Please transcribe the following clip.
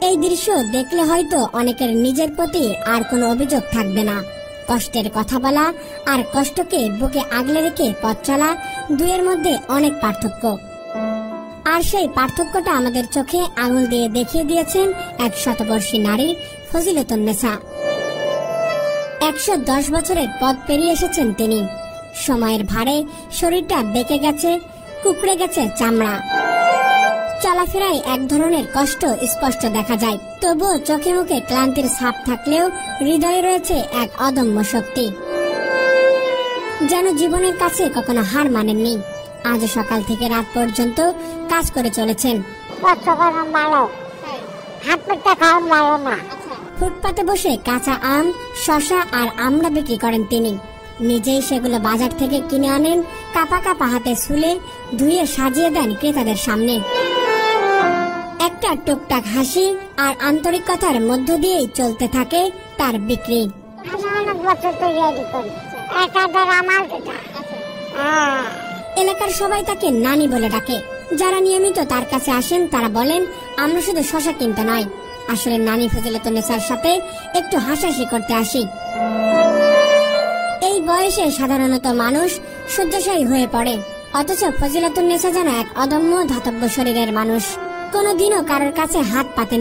এই দৃশ্য দেখলে হয়তো অনেকের নিজের প্রতি আর কোনো অভিযোগ থাকবে না। কষ্টের কথা বলা আর কষ্টকে বুকে আগলে রেখে পথ চলা, দুয়ের মধ্যে অনেক পার্থক্য। আর সেই পার্থক্যটা আমাদের চোখে আঙুল দিয়ে দেখিয়ে দিয়েছেন এক শতবর্ষী নারী ফজিলাতুন্নেসা। 110 বছরের পথ পেরিয়ে এসেছেন তিনি। সময়ের ভারে শরীরটা বেঁকে গেছে, কুকড়ে গেছে চামড়া। চলাফেরায় এক ধরনের কষ্ট স্পষ্ট দেখা যায়, তবুও চোখে মুখে ক্লান্তির ছাপ থাকলেও হৃদয়ে রয়েছে এক অদম্য শক্তি। যেন জীবনের কাছে কখনো হার মানেননি। আজ সকাল থেকে রাত পর্যন্ত কাজ করে চলেছেন। ফুটপাতে বসে কাঁচা আম, শসা আর আমড়া বিক্রি করেন তিনি। নিজেই সেগুলো বাজার থেকে কিনে আনেন, কাপা কাপা হাতে ছুলে ধুয়ে সাজিয়ে দেন ক্রেতাদের সামনে। একটা টুকটাক হাসি আর আন্তরিকতার মধ্য দিয়েই চলতে থাকে তার বিক্রি। এলাকার সবাই তাকে নানি বলে ডাকে। যারা নিয়মিত তার কাছে আসেন তারা বলেন, আমরা শুধু শসা কিনতে নয়, আসলে নানি ফজিলাতুন্নেসার সাথে একটু হাসাহাসি করতে আসি। এই বয়সে সাধারণত মানুষ শয্যাশায়ী হয়ে পড়ে, অথচ ফজিলাতুন্নেসা যেন এক অদম্য ধাতব্য শরীরের মানুষ। কোনোদিনও কারোর কাছে হাত পাতেন।